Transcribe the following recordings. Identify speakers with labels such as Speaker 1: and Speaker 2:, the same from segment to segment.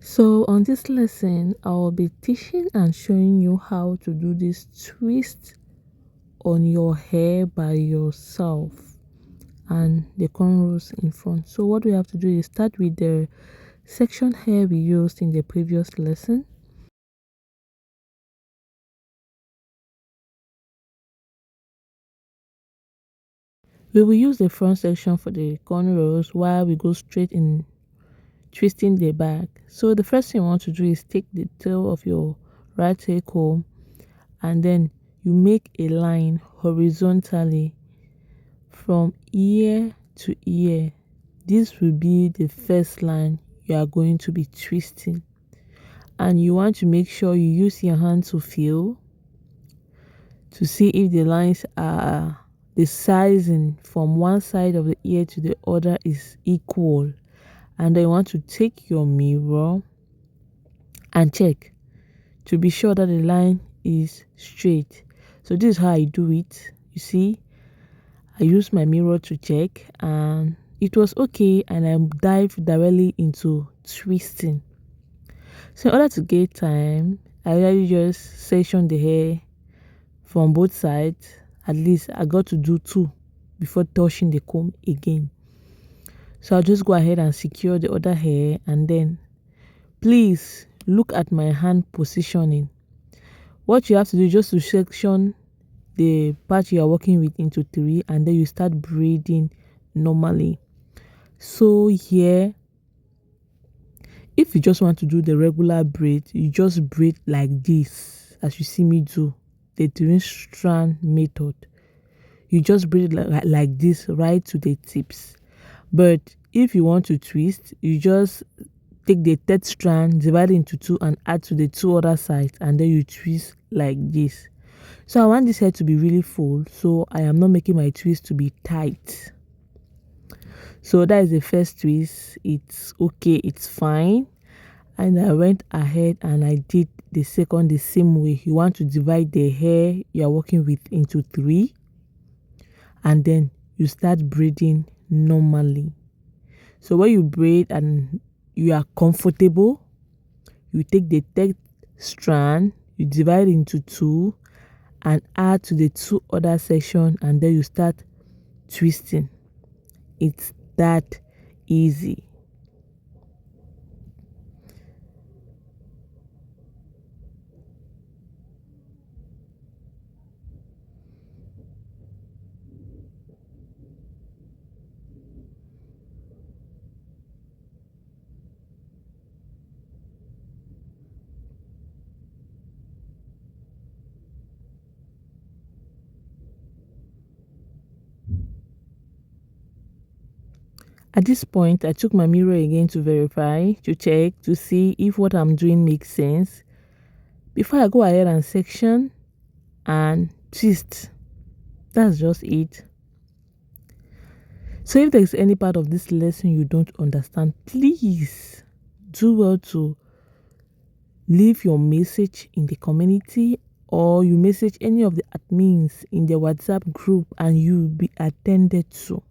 Speaker 1: So on this lesson, I will be teaching and showing you how to do this twist on your hair by yourself and the cornrows in front. So what we have to do is start with the section hair we used in the previous lesson. We will use the front section for the cornrows while we go straight in twisting the back. So the first thing you want to do is take the tail of your right hair comb and then you make a line horizontally from ear to ear. This will be the first line you are going to be twisting, and you want to make sure you use your hand to feel to see if the lines are the sizing from one side of the ear to the other is equal. And then you want to take your mirror and check to be sure that the line is straight. So this is how I do it. You see, I used my mirror to check and it was okay, and I dived directly into twisting. So in order to get time, I really just section the hair from both sides. At least I got to do two before touching the comb again. So I'll just go ahead and secure the other hair, and then please look at my hand positioning. What you have to do is just to section the part you are working with into three, and then you start braiding normally. So here, if you just want to do the regular braid, you just braid like this as you see me do the three strand method. You just braid like this right to the tips. But if you want to twist, you just take the third strand, divide it into two, and add to the two other sides, and then you twist like this. So I want this hair to be really full, so I am not making my twist to be tight. So that is the first twist. It's okay, it's fine. And I went ahead and I did the second the same way. You want to divide the hair you are working with into three, and then you start braiding normally. So when you braid and you are comfortable, you take the third strand, you divide into two, and add to the two other sections, and then you start twisting. It's that easy. At this point, I took my mirror again to verify, to check, to see if what I'm doing makes sense before I go ahead and section and twist. That's just it. So if there's any part of this lesson you don't understand, please do well to leave your message in the community, or you message any of the admins in the WhatsApp group and you'll be attended to.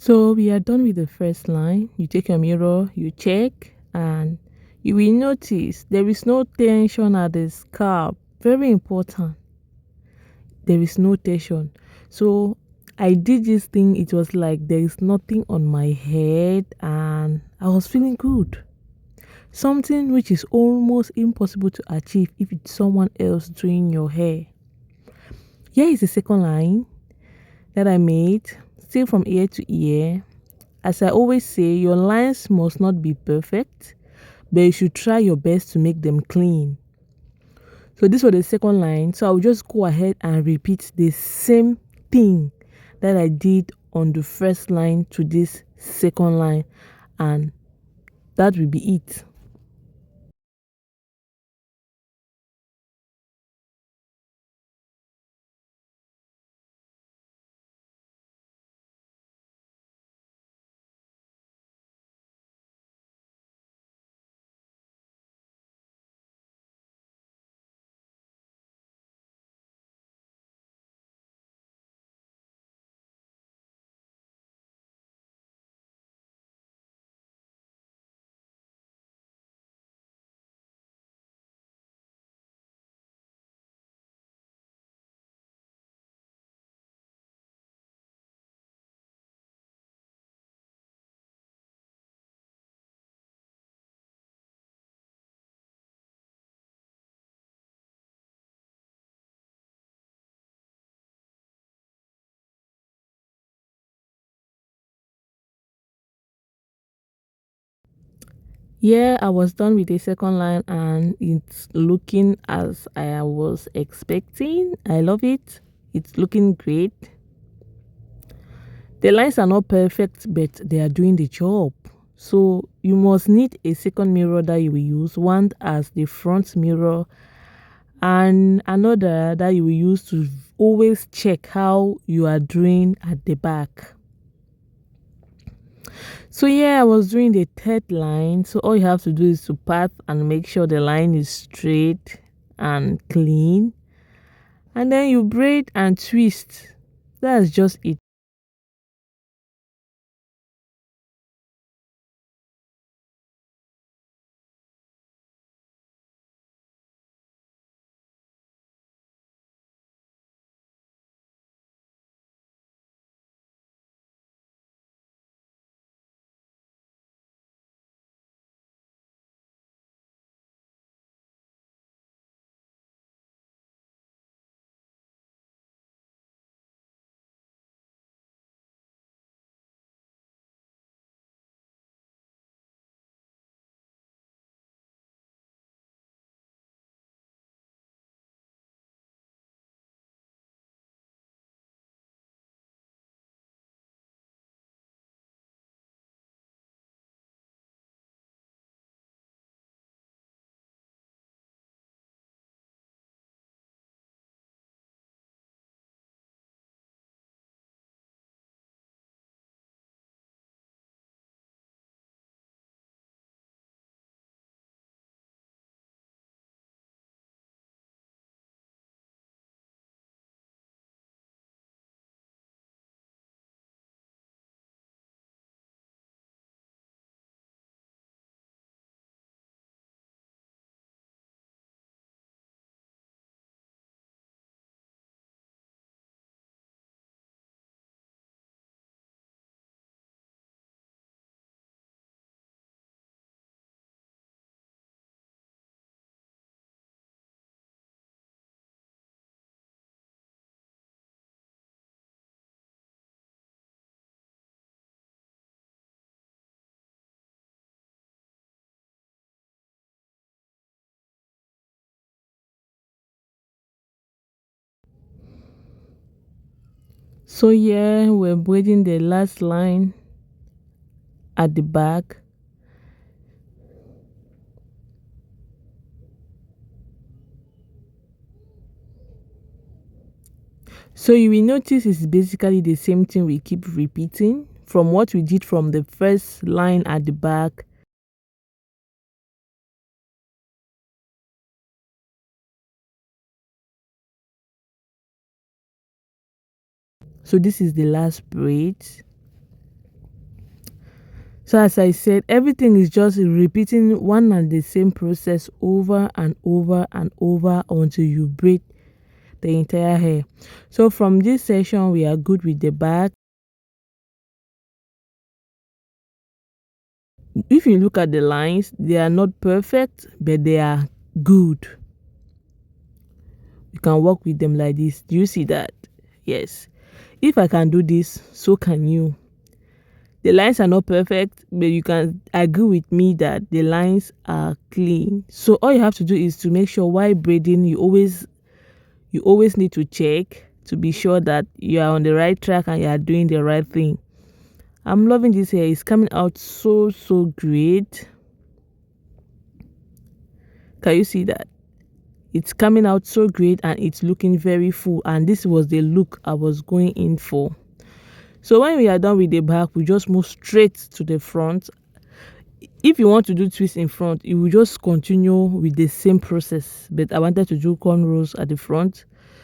Speaker 1: So we are done with the first line. You take your mirror, you check, and you will notice there is no tension at the scalp. Very important. There is no tension. So I did this thing. It was like there is nothing on my head, and I was feeling good. Something which is almost impossible to achieve if it's someone else doing your hair. Here is the second line that I made, still from ear to ear. As I always say, your lines must not be perfect, but you should try your best to make them clean. So this was the second line. So I'll just go ahead and repeat the same thing that I did on the first line to this second line, and that will be it. Yeah, I was done with the second line and it's looking as I was expecting. I love it. It's looking great. The lines are not perfect, but they are doing the job. So you must need a second mirror that you will use, one as the front mirror and another that you will use to always check how you are doing at the back. So yeah, I was doing the third line. So all you have to do is to pat and make sure the line is straight and clean. And then you braid and twist. That's just it. So yeah, we're braiding the last line at the back. So you will notice it's basically the same thing we keep repeating from what we did from the first line at the back. So this is the last braid. So as I said, everything is just repeating one and the same process over and over and over until you braid the entire hair. So from this section, we are good with the back. If you look at the lines, they are not perfect, but they are good. You can work with them like this. Do you see that? Yes. If I can do this, so can you. The lines are not perfect, but you can agree with me that the lines are clean. So all you have to do is to make sure while braiding, you always need to check to be sure that you are on the right track and you are doing the right thing. I'm loving this hair. It's coming out so great. Can you see that? It's coming out so great and it's looking very full, and this was the look I was going in for. So when we are done with the back, we just move straight to the front. If you want to do twist in front, you will just continue with the same process, but I wanted to do cornrows at the front.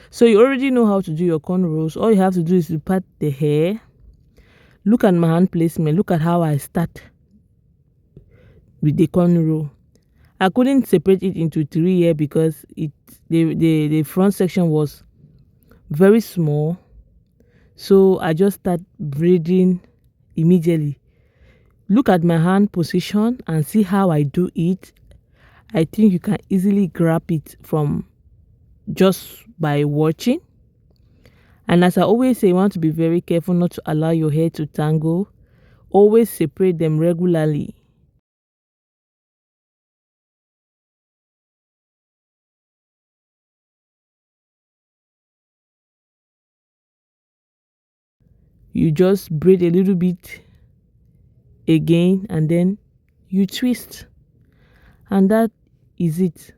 Speaker 1: So you already know how to do your cornrows. All you have to do is to part the hair. Look at my hand placement. Look at how I start with the cornrow. I couldn't separate it into three here because the front section was very small. So I just start braiding immediately. Look at my hand position and see how I do it. I think you can easily grab it from just by watching. And as I always say, you want to be very careful not to allow your hair to tangle. Always separate them regularly. You just braid a little bit again and then you twist, and that is it.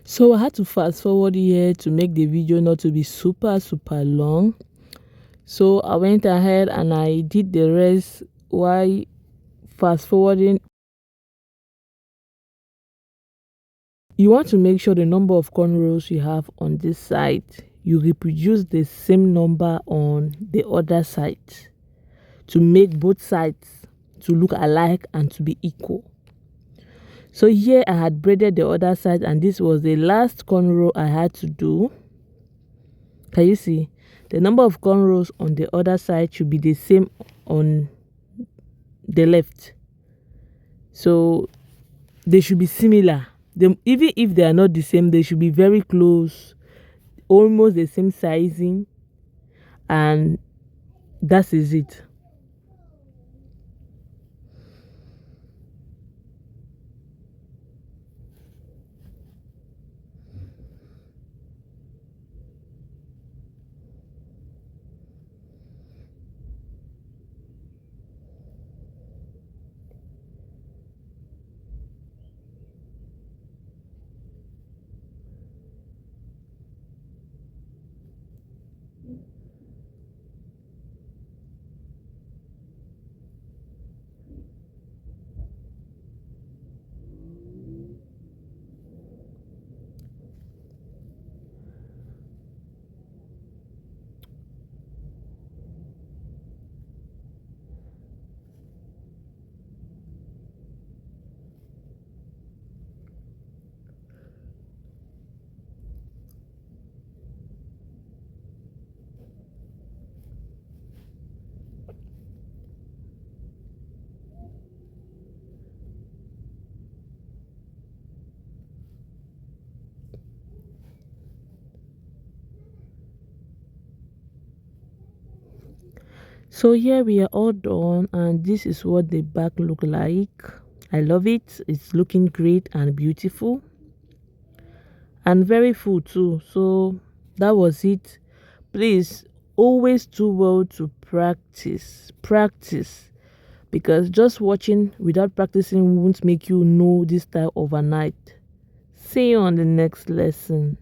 Speaker 1: So I had to fast forward here to make the video not to be super long. So I went ahead and I did the rest while fast forwarding. You want to make sure the number of cornrows you have on this side, you reproduce the same number on the other side to make both sides to look alike and to be equal. So here I had braided the other side and this was the last cornrow I had to do. Can you see? The number of cornrows on the other side should be the same on the left. So they should be similar. Even if they are not the same, they should be very close, almost the same sizing, and that is it. So here we are all done, and this is what the back look like. I love it. It's looking great and beautiful and very full too. So that was it. Please always do well to practice, because just watching without practicing won't make you know this style overnight. See you on the next lesson.